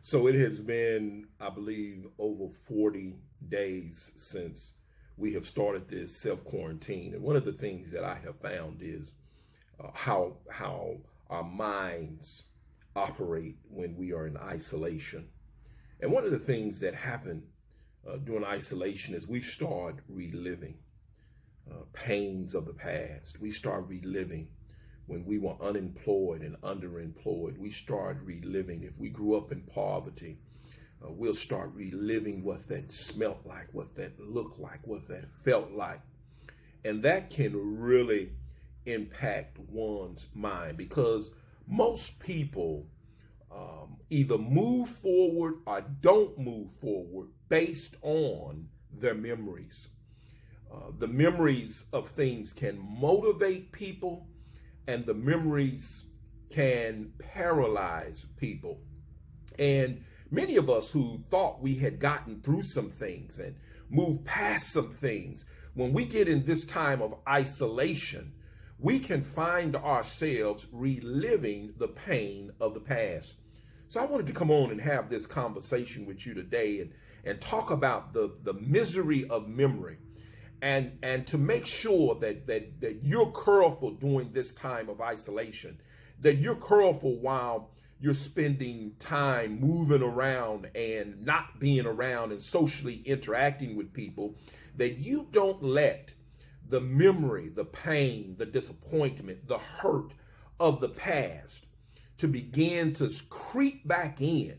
So it has been, I believe, over 40 days since we have started this self-quarantine. And one of the things that I have found is how our minds operate when we are in isolation. And one of the things that happen during isolation is we start reliving pains of the past. We start reliving when we were unemployed and underemployed. We start reliving if we grew up in poverty. We'll start reliving what that smelt like, what that looked like, what that felt like. And that can really impact one's mind, because most people either move forward or don't move forward based on their memories. The memories of things can motivate people, and the memories can paralyze people. And many of us who thought we had gotten through some things and moved past some things, when we get in this time of isolation, we can find ourselves reliving the pain of the past. So I wanted to come on and have this conversation with you today and talk about the misery of memory, and to make sure that you're careful during this time of isolation, that you're careful while you're spending time moving around and not being around and socially interacting with people, that you don't let the memory, the pain, the disappointment, the hurt of the past to begin to creep back in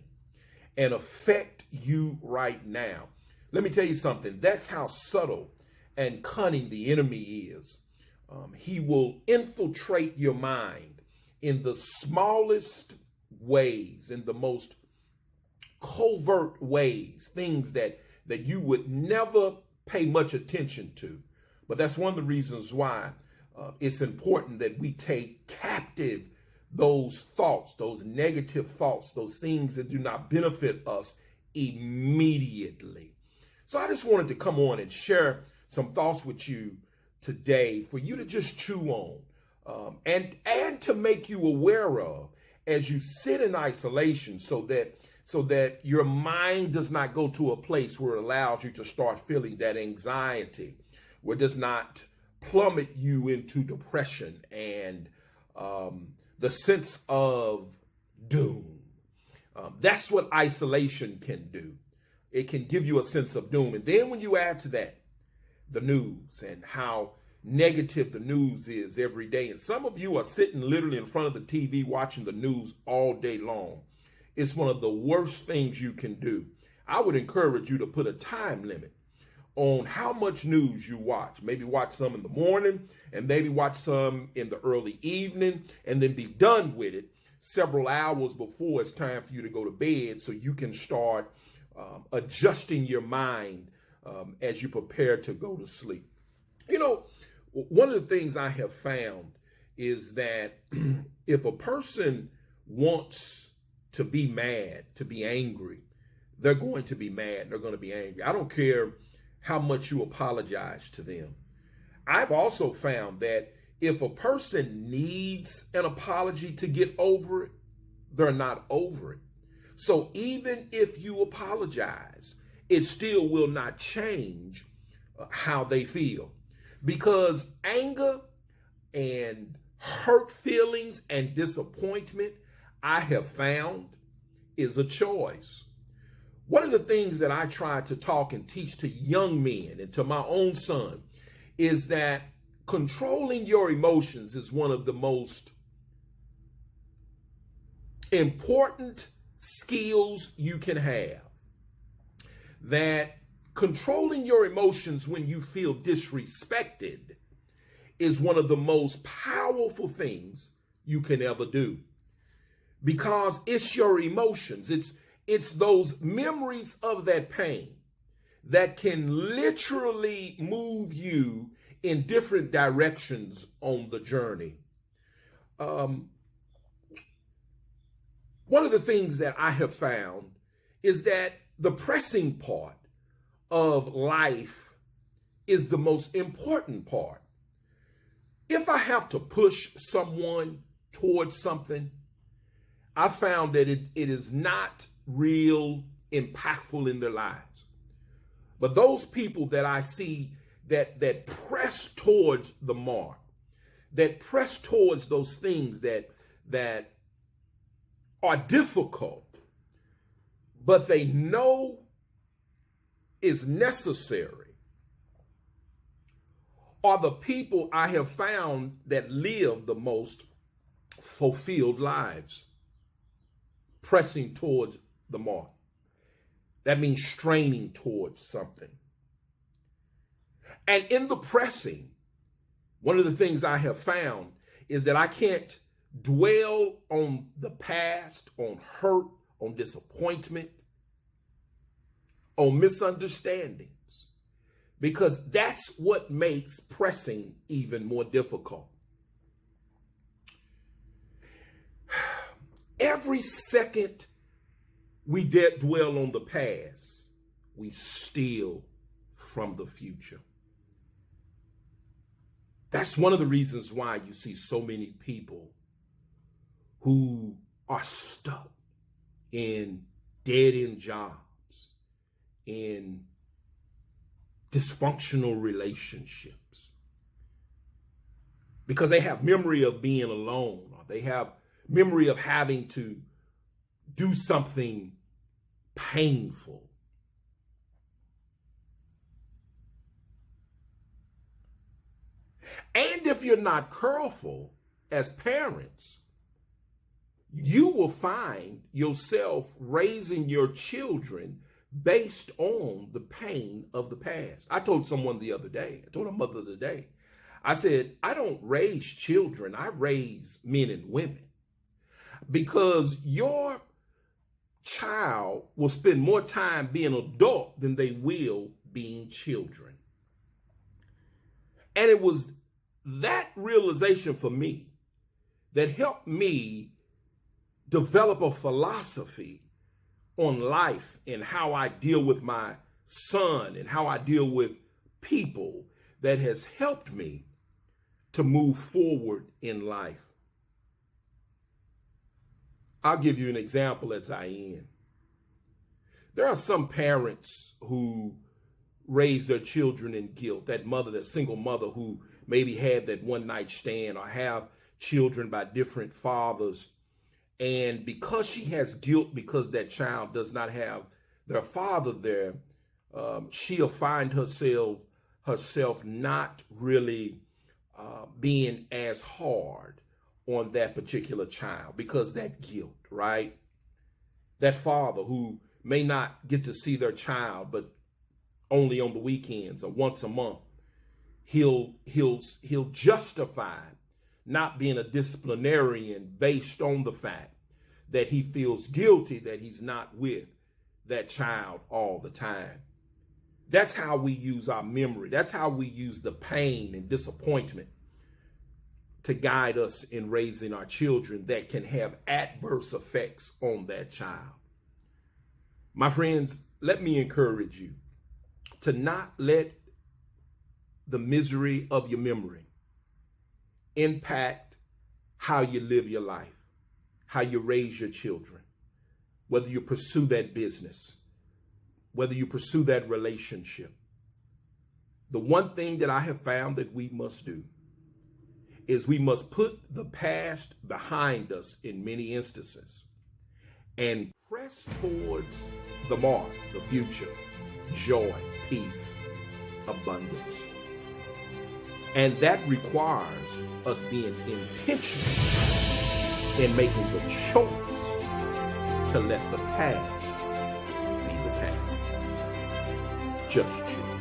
and affect you right now. Let me tell you something. That's how subtle and cunning the enemy is. He will infiltrate your mind in the smallest ways, in the most covert ways, things that you would never pay much attention to. But that's one of the reasons why it's important that we take captive those thoughts, those negative thoughts, those things that do not benefit us immediately. So I just wanted to come on and share some thoughts with you today for you to just chew on, and to make you aware of as you sit in isolation, so that your mind does not go to a place where it allows you to start feeling that anxiety, where it does not plummet you into depression and the sense of doom. That's what isolation can do. It can give you a sense of doom. And then when you add to that the news and how negative the news is every day, and some of you are sitting literally in front of the TV watching the news all day long, it's one of the worst things you can do. I would encourage you to put a time limit on how much news you watch. Maybe watch some in the morning, and maybe watch some in the early evening, and then be done with it several hours before it's time for you to go to bed, so you can start adjusting your mind as you prepare to go to sleep. You know, one of the things I have found is that if a person wants to be mad, to be angry, they're going to be mad, they're going to be angry. I don't care how much you apologize to them. I've also found that if a person needs an apology to get over it, they're not over it. So even if you apologize, it still will not change how they feel, because anger and hurt feelings and disappointment, I have found, is a choice. One of the things that I try to talk and teach to young men and to my own son is that controlling your emotions is one of the most important skills you can have. That controlling your emotions when you feel disrespected is one of the most powerful things you can ever do, because it's your emotions. It's those memories of that pain that can literally move you in different directions on the journey. One of the things that I have found is that the pressing part of life is the most important part. If I have to push someone towards something, I found that it is not real impactful in their lives. But those people that I see that press towards the mark, that press towards those things that are difficult, but they know is necessary, are the people I have found that live the most fulfilled lives, pressing towards the mark. That means straining towards something. And in the pressing, one of the things I have found is that I can't dwell on the past, on hurt, on disappointment, on misunderstandings, because that's what makes pressing even more difficult. Every second we dwell on the past, we steal from the future. That's one of the reasons why you see so many people who are stuck in dead-end jobs, in dysfunctional relationships, because they have memory of being alone, or they have memory of having to do something painful. And if you're not careful as parents, you will find yourself raising your children based on the pain of the past. I told someone the other day, I told a mother the other day, I said, I don't raise children, I raise men and women. Because your child will spend more time being adult than they will being children. And it was that realization for me that helped me develop a philosophy on life and how I deal with my son and how I deal with people that has helped me to move forward in life. I'll give you an example as I end. There are some parents who raise their children in guilt. That mother, that single mother who maybe had that one night stand or have children by different fathers. And because she has guilt because that child does not have their father there, she'll find herself not really being as hard on that particular child because that guilt, right? That father who may not get to see their child, but only on the weekends or once a month, he'll justify not being a disciplinarian based on the fact that he feels guilty that he's not with that child all the time. That's how we use our memory. That's how we use the pain and disappointment to guide us in raising our children that can have adverse effects on that child. My friends, let me encourage you to not let the misery of your memory impact how you live your life, how you raise your children, whether you pursue that business, whether you pursue that relationship. The one thing that I have found that we must do is we must put the past behind us in many instances and press towards the mark, the future, joy, peace, abundance. And that requires us being intentional in making the choice to let the past be the past. Just choose.